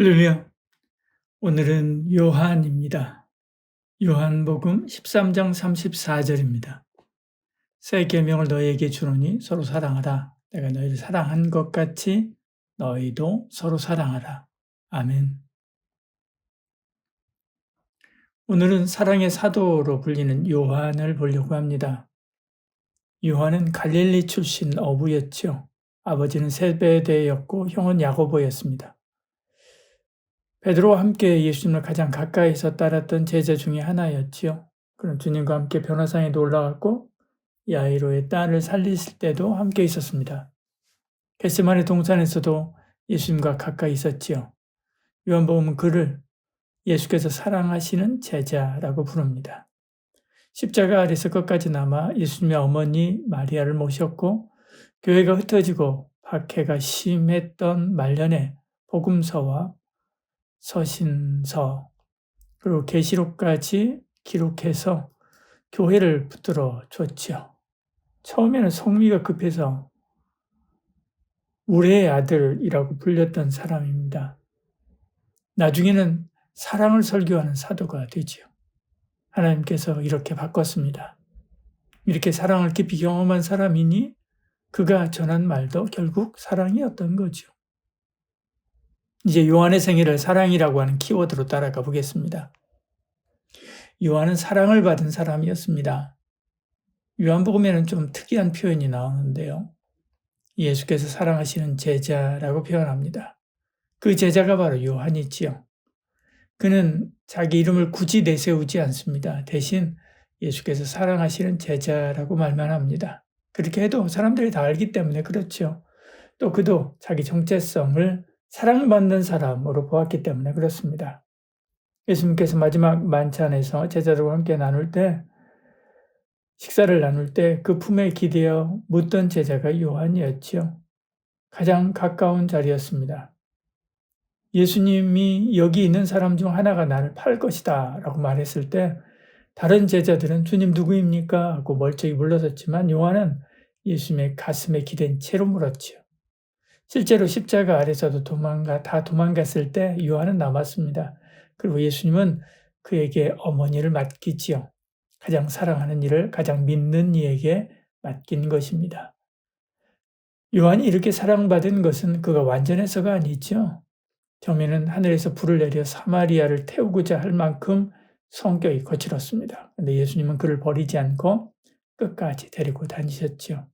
할렐루야. 오늘은 요한입니다. 요한복음 13장 34절입니다. 새 계명을 너희에게 주노니 서로 사랑하라. 내가 너희를 사랑한 것 같이 너희도 서로 사랑하라. 아멘. 오늘은 사랑의 사도로 불리는 요한을 보려고 합니다. 요한은 갈릴리 출신 어부였죠. 아버지는 세베대였고 형은 야고보였습니다. 베드로와 함께 예수님을 가장 가까이서 따랐던 제자 중에 하나였지요. 그럼 주님과 함께 변화산에도 올라갔고 야이로의 딸을 살리실 때도 함께 있었습니다. 겟세마네 동산에서도 예수님과 가까이 있었지요. 요한복음은 그를 예수께서 사랑하시는 제자라고 부릅니다. 십자가 아래서 끝까지 남아 예수님의 어머니 마리아를 모셨고 교회가 흩어지고 박해가 심했던 말년에 복음서와 서신서 그리고 계시록까지 기록해서 교회를 붙들어 줬죠. 처음에는 성미가 급해서 우레의 아들이라고 불렸던 사람입니다. 나중에는 사랑을 설교하는 사도가 되지요. 하나님께서 이렇게 바꿨습니다. 이렇게 사랑을 깊이 경험한 사람이니 그가 전한 말도 결국 사랑이었던 거죠. 이제 요한의 생애를 사랑이라고 하는 키워드로 따라가 보겠습니다. 요한은 사랑을 받은 사람이었습니다. 요한복음에는 좀 특이한 표현이 나오는데요. 예수께서 사랑하시는 제자라고 표현합니다. 그 제자가 바로 요한이지요. 그는 자기 이름을 굳이 내세우지 않습니다. 대신 예수께서 사랑하시는 제자라고 말만 합니다. 그렇게 해도 사람들이 다 알기 때문에 그렇죠. 또 그도 자기 정체성을 사랑받는 사람으로 보았기 때문에 그렇습니다. 예수님께서 마지막 만찬에서 제자들과 함께 식사를 나눌 때 그 품에 기대어 묻던 제자가 요한이었지요. 가장 가까운 자리였습니다. 예수님이 여기 있는 사람 중 하나가 나를 팔 것이다 라고 말했을 때 다른 제자들은 주님 누구입니까? 하고 멀쩡히 물러섰지만 요한은 예수님의 가슴에 기댄 채로 물었지요. 실제로 십자가 아래서도 다 도망갔을 때 요한은 남았습니다. 그리고 예수님은 그에게 어머니를 맡기지요. 가장 사랑하는 이를 가장 믿는 이에게 맡긴 것입니다. 요한이 이렇게 사랑받은 것은 그가 완전해서가 아니죠. 처음에는 하늘에서 불을 내려 사마리아를 태우고자 할 만큼 성격이 거칠었습니다. 그런데 예수님은 그를 버리지 않고 끝까지 데리고 다니셨죠.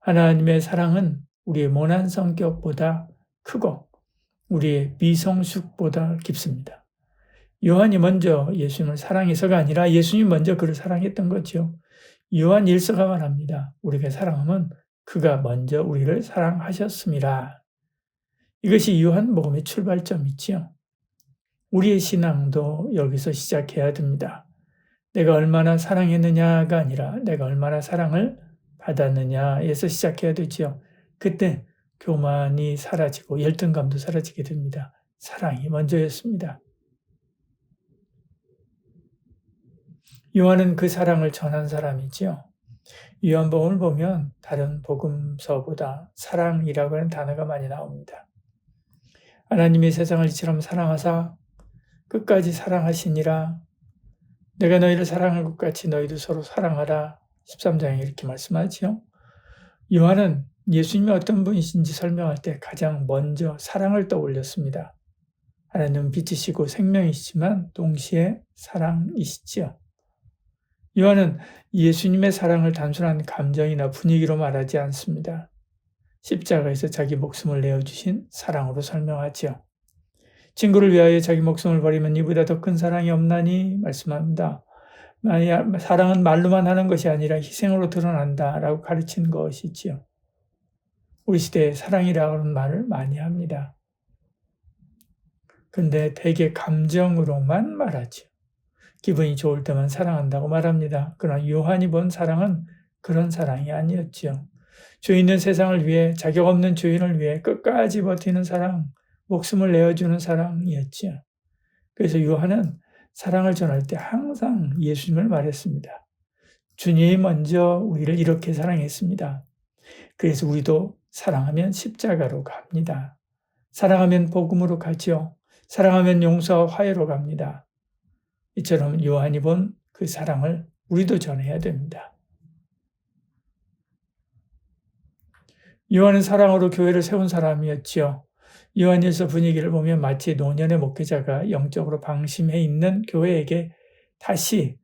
하나님의 사랑은 우리의 모난 성격보다 크고 우리의 미성숙보다 깊습니다. 요한이 먼저 예수님을 사랑해서가 아니라 예수님이 먼저 그를 사랑했던 거죠. 요한 1서가 말합니다. 우리가 사랑하면 그가 먼저 우리를 사랑하셨습니다. 이것이 요한복음의 출발점이지요. 우리의 신앙도 여기서 시작해야 됩니다. 내가 얼마나 사랑했느냐가 아니라 내가 얼마나 사랑을 받았느냐에서 시작해야 되지요. 그때 교만이 사라지고 열등감도 사라지게 됩니다. 사랑이 먼저였습니다. 요한은 그 사랑을 전한 사람이지요. 요한복음을 보면 다른 복음서보다 사랑이라고 하는 단어가 많이 나옵니다. 하나님이 세상을 이처럼 사랑하사 끝까지 사랑하시니라. 내가 너희를 사랑한 것 같이 너희도 서로 사랑하라. 13장에 이렇게 말씀하지요. 요한은 예수님이 어떤 분이신지 설명할 때 가장 먼저 사랑을 떠올렸습니다. 하나님은 빛이시고 생명이시지만 동시에 사랑이시지요. 요한은 예수님의 사랑을 단순한 감정이나 분위기로 말하지 않습니다. 십자가에서 자기 목숨을 내어주신 사랑으로 설명하지요. 친구를 위하여 자기 목숨을 버리면 이보다 더 큰 사랑이 없나니 말씀합니다. 사랑은 말로만 하는 것이 아니라 희생으로 드러난다라고 가르친 것이지요. 우리 시대에 사랑이라는 말을 많이 합니다. 근데 대개 감정으로만 말하죠. 기분이 좋을 때만 사랑한다고 말합니다. 그러나 요한이 본 사랑은 그런 사랑이 아니었지요. 죄 있는 세상을 위해 자격 없는 죄인을 위해 끝까지 버티는 사랑, 목숨을 내어주는 사랑이었지요. 그래서 요한은 사랑을 전할 때 항상 예수님을 말했습니다. 주님이 먼저 우리를 이렇게 사랑했습니다. 그래서 우리도 사랑하면 십자가로 갑니다. 사랑하면 복음으로 가죠. 사랑하면 용서와 화해로 갑니다. 이처럼 요한이 본 그 사랑을 우리도 전해야 됩니다. 요한은 사랑으로 교회를 세운 사람이었지요. 요한일서 분위기를 보면 마치 노년의 목회자가 영적으로 방심해 있는 교회에게 다시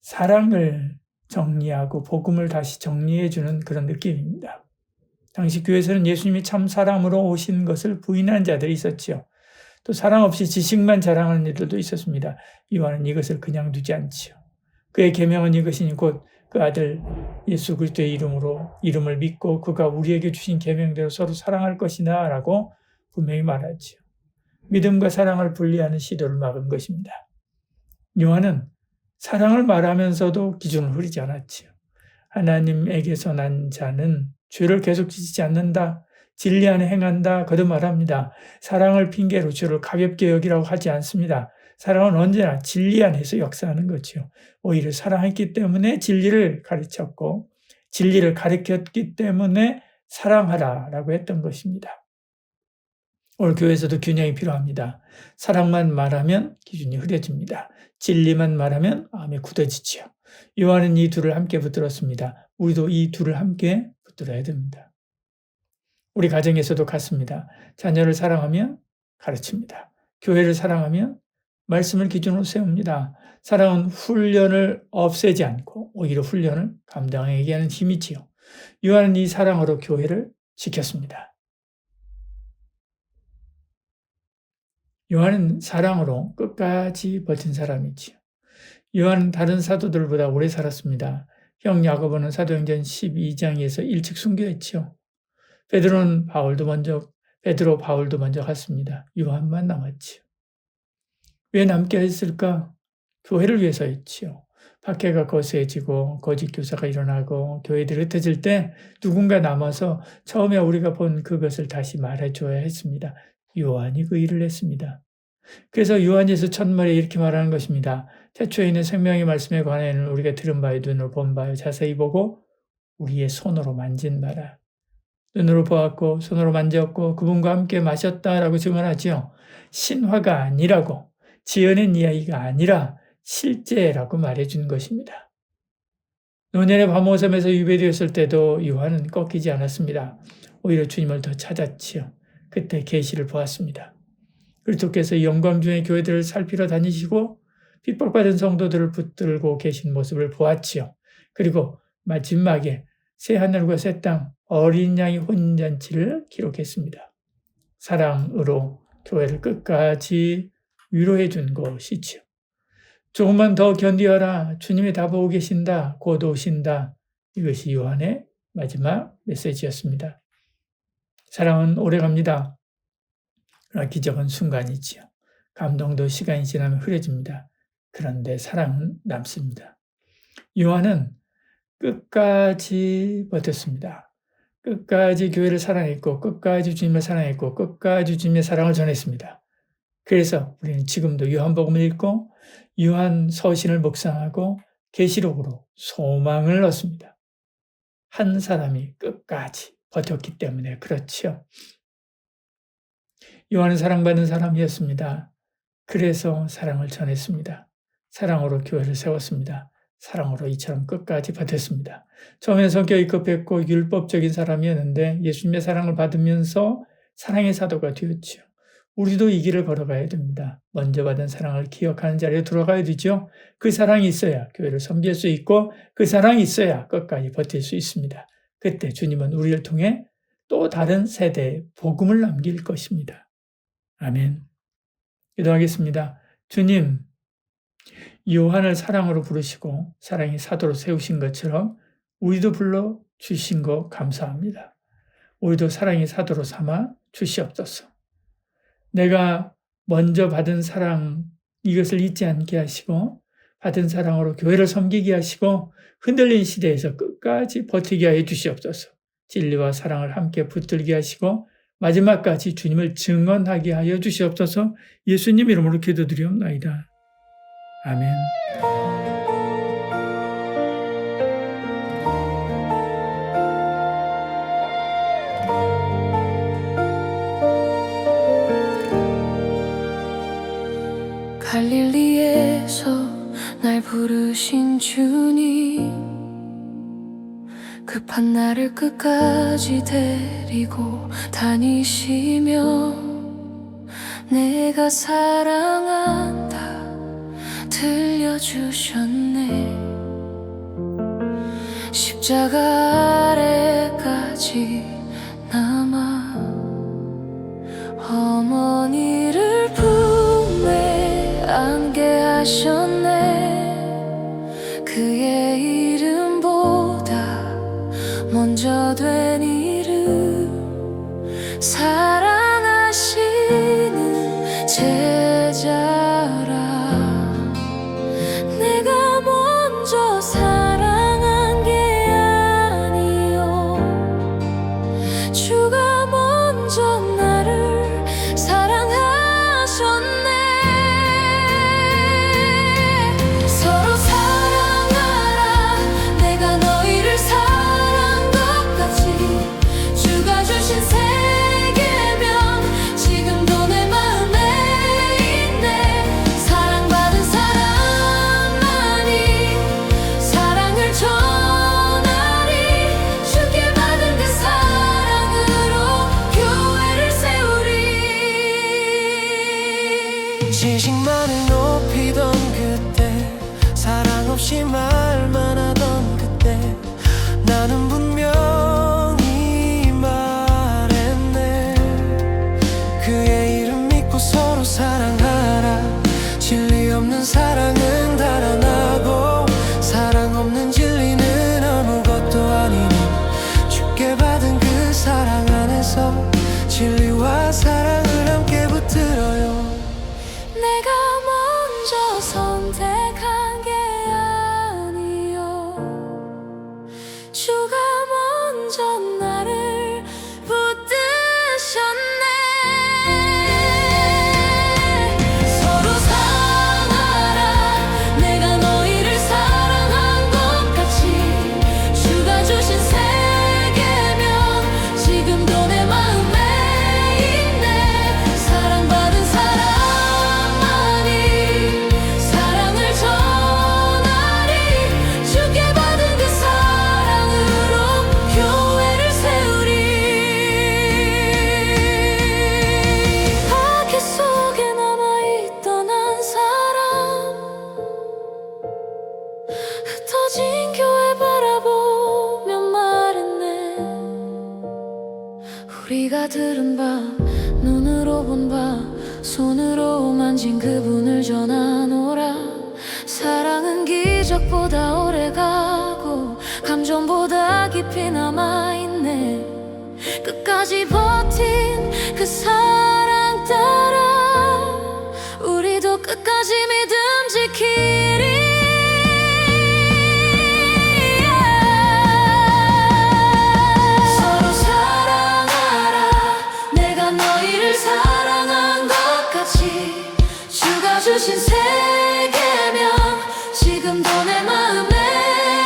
사랑을 정리하고 복음을 다시 정리해주는 그런 느낌입니다. 당시 교회에서는 예수님이 참 사랑으로 오신 것을 부인하는 자들이 있었지요. 또 사랑 없이 지식만 자랑하는 이들도 있었습니다. 요한은 이것을 그냥 두지 않지요. 그의 계명은 이것이니 곧 그 아들 예수 그리스도의 이름을 믿고 그가 우리에게 주신 계명대로 서로 사랑할 것이나 라고 분명히 말하지요. 믿음과 사랑을 분리하는 시도를 막은 것입니다. 요한은 사랑을 말하면서도 기준을 흐리지 않았지요. 하나님에게서 난 자는 죄를 계속 지지지 않는다. 진리 안에 행한다. 거듭 말합니다. 사랑을 핑계로 죄를 가볍게 여기라고 하지 않습니다. 사랑은 언제나 진리 안에서 역사하는 거죠. 오히려 사랑했기 때문에 진리를 가르쳤고 진리를 가르쳤기 때문에 사랑하라라고 했던 것입니다. 오늘 교회에서도 균형이 필요합니다. 사랑만 말하면 기준이 흐려집니다. 진리만 말하면 마음이 굳어지지요. 요한은 이 둘을 함께 붙들었습니다. 우리도 이 둘을 함께 붙들어야 됩니다. 우리 가정에서도 같습니다. 자녀를 사랑하면 가르칩니다. 교회를 사랑하면 말씀을 기준으로 세웁니다. 사랑은 훈련을 없애지 않고 오히려 훈련을 감당하게 하는 힘이지요. 요한은 이 사랑으로 교회를 지켰습니다. 요한은 사랑으로 끝까지 버틴 사람이지요. 요한은 다른 사도들보다 오래 살았습니다. 형 야고보는 사도행전 12장에서 일찍 순교했지요. 베드로 바울도 먼저 갔습니다. 요한만 남았지요. 왜 남게 했을까? 교회를 위해서였지요. 박해가 거세지고 거짓 교사가 일어나고 교회들이 흩어질 때 누군가 남아서 처음에 우리가 본 그것을 다시 말해줘야 했습니다. 요한이 그 일을 했습니다. 그래서 요한일서 첫말에 이렇게 말하는 것입니다. 태초에 있는 생명의 말씀에 관하여는 우리가 들은 바요 눈으로 본 바요 자세히 보고 우리의 손으로 만진 바라. 눈으로 보았고 손으로 만졌고 그분과 함께 마셨다라고 증언하지요. 신화가 아니라고 지어낸 이야기가 아니라 실제라고 말해준 것입니다. 노년의 밤오섬에서 유배되었을 때도 요한은 꺾이지 않았습니다. 오히려 주님을 더 찾았지요. 그때 계시를 보았습니다. 그리스도께서 영광 중의 교회들을 살피러 다니시고 핍박받은 성도들을 붙들고 계신 모습을 보았지요. 그리고 마지막에 새 하늘과 새 땅, 어린 양의 혼인잔치를 기록했습니다. 사랑으로 교회를 끝까지 위로해 준 것이지요. 조금만 더 견디어라. 주님이 다 보고 계신다. 곧 오신다. 이것이 요한의 마지막 메시지였습니다. 사랑은 오래갑니다. 그러나 기적은 순간이지요. 감동도 시간이 지나면 흐려집니다. 그런데 사랑은 남습니다. 요한은 끝까지 버텼습니다. 끝까지 교회를 사랑했고 끝까지 주님을 사랑했고 끝까지 주님의 사랑을 전했습니다. 그래서 우리는 지금도 요한복음을 읽고 요한 서신을 묵상하고 계시록으로 소망을 얻습니다. 한 사람이 끝까지 버텼기 때문에 그렇지요. 요한은 사랑받는 사람이었습니다. 그래서 사랑을 전했습니다. 사랑으로 교회를 세웠습니다. 사랑으로 이처럼 끝까지 버텼습니다. 처음엔 성격이 급했고 율법적인 사람이었는데 예수님의 사랑을 받으면서 사랑의 사도가 되었지요. 우리도 이 길을 걸어가야 됩니다. 먼저 받은 사랑을 기억하는 자리에 들어가야 되죠. 그 사랑이 있어야 교회를 섬길 수 있고 그 사랑이 있어야 끝까지 버틸 수 있습니다. 그때 주님은 우리를 통해 또 다른 세대에 복음을 남길 것입니다. 아멘. 기도하겠습니다. 주님, 요한을 사랑으로 부르시고 사랑의 사도로 세우신 것처럼 우리도 불러 주신 거 감사합니다. 우리도 사랑의 사도로 삼아 주시옵소서. 내가 먼저 받은 사랑 이것을 잊지 않게 하시고 받은 사랑으로 교회를 섬기게 하시고 흔들린 시대에서 끝까지 버티게 하여 주시옵소서. 진리와 사랑을 함께 붙들게 하시고 마지막까지 주님을 증언하게 하여 주시옵소서. 예수님 이름으로 기도드리옵나이다. 아멘. 갈릴리에서 날 부르신 주님, 급한 나를 끝까지 데리고 다니시며 내가 사랑한다 들려주셨네. 십자가 아래까지 남아 어머니를 품에 안게 하셨네. 그의 이름보다 먼저 된 이름, 사랑하시는 제자라. 내가 먼저 사랑한 게 아니요, 주가 먼저 나를 사랑하셨네. 서로 사랑하라. 내가 너희를 사랑한 것 같이. 주가 주신 세계명 지금도 내 마음에 있네. 사랑받은 사람만이 사랑을 전하리. 주께 받은 그 사랑으로 교회를 세우리. 지식만을 높이던 그때, 사랑 없이 말만 하던 그때, 나는 분명히 말했네. 그의 이름 믿고 서로 사랑하라. 진리 없는 사랑은 달아나고 사랑 없는 진리는 아무것도 아니니, 주께 받은 그 사랑 안에서 진리와 사랑을 함께 붙들어요. 내가 먼저 선택한 게 아니요, 주가 먼저 나를 붙드셨네. 서로 사랑하라. 내가 너희를 사랑한 것 같이. 주가 주신 세계명 지금도 내 마음에 있네. 사랑받은 사람만이 사랑을 전하리. 주께 받은 그 사랑으로 교회를 세우리. 파괴 속에 남아있던 한 사람, 흩어진 교회 바라보며 말했네. 우리가 들은 바, 눈으로 본 바, 손으로 만진 그분을 전하노라. 사랑은 기적보다 오래가고 감정보다 깊이 남아있네. 끝까지 버틴 그 사랑 따라 우리도 끝까지 믿음 지키리. 서로 사랑하라. 내가 너희를 사랑한 것 같이. 주가 주신 세계명 지금도 내 마음에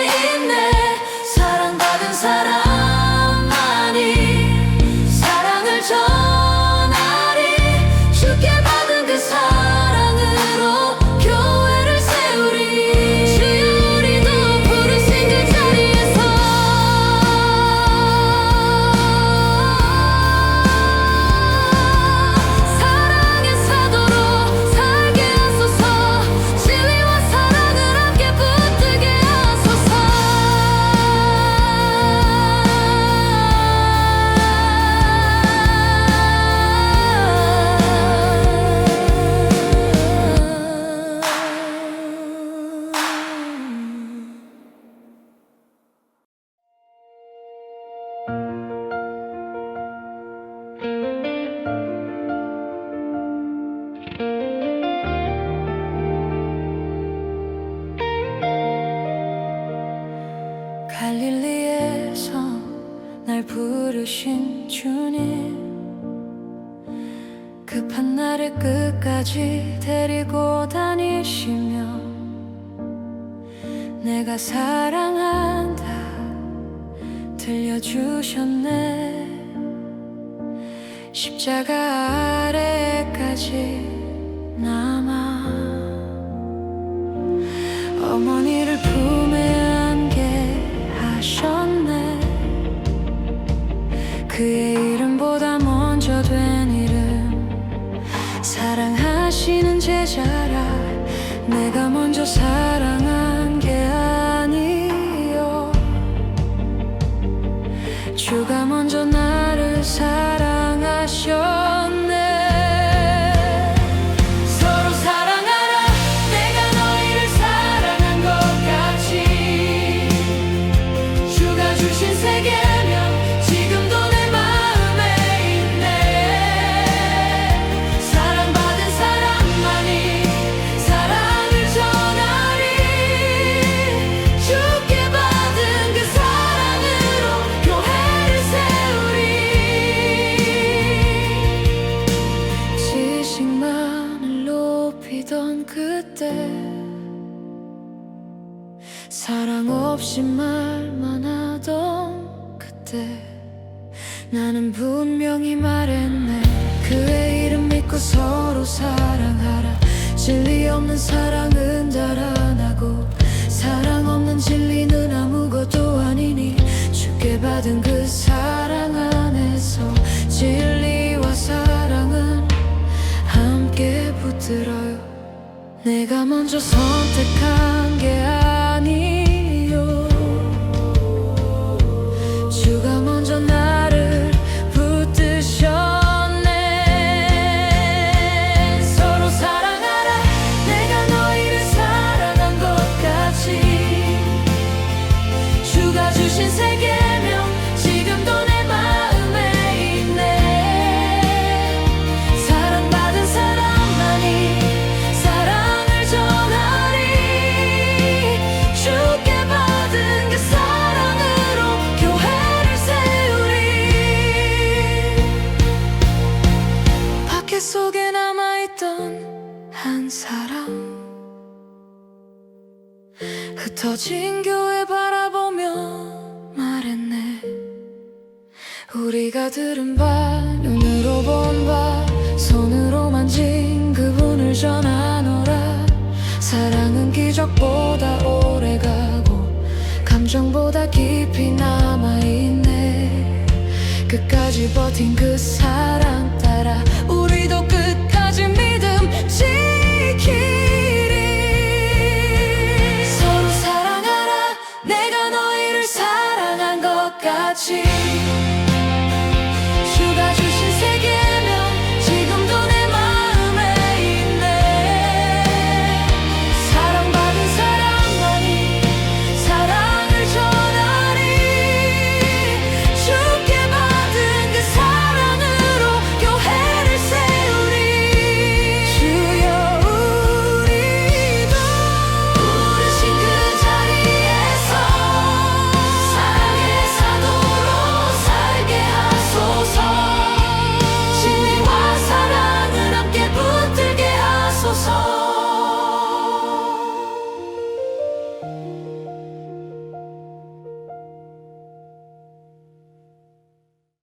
있네. 사랑받은 사람만이 사랑을 전하리. 주께 받은 그 사랑으로 교회를 세우리. 주여 우리도 부르신 그 자리에서 사랑의 사도로 살게 하소서. 진리와 사랑을 함께 붙들게 하소서. 갈릴리에서 날 부르신 주님, 급한 나를 끝까지 데리고 다니시며 내가 사랑한다 들려주셨네. 십자가 아래까지 남아 어머니를 품에 안게 하셨네. 그의 이름보다 먼저 된 이름, 사랑하시는 제자라. 내가 먼저 사랑한 게 아니요, 주가 먼저 나를 사랑하셨네. 서로 사랑하라. 내가 너희를 사랑한 것 같이. 주가 주신 세 계명 지금도 내 마음에 있네. 사랑받은 사람만이 사랑을 전하리. 주께 받은 그 사랑으로 교회를 세우리. 지식만을 높이던 그때, 사랑 없이 말만 하던 그때, 나는 분명히 말했네. 그의 이름 믿고 서로 사랑하라. 진리 없는 사랑은 자라나고, 사랑 없는 진리는 아무것도 아니니. 주께 받은 그 사랑 안에서 진리와 사랑은 함께 붙들어요. 내가 먼저 선택한 게 아니요, 주가 먼저 나를 붙드셨네. 서로 사랑하라. 내가 너희를 사랑한 것 같이. 주가 주신 세 계명 지금도 내 마음에 있네. 사랑받은 사람만이 사랑을 전하리. 주께 받은 그 사랑으로 교회를 세우리. 밖에 속에 남아있던 한 사람, 흩어진 교회 바라보며 말했네. 우리가 들은 바, 눈으로 본 바, 손으로 만진 그분을 전하노라. 사랑은 기적보다 오래가고 감정보다 깊이 남아있네. 끝까지 버틴 그 사랑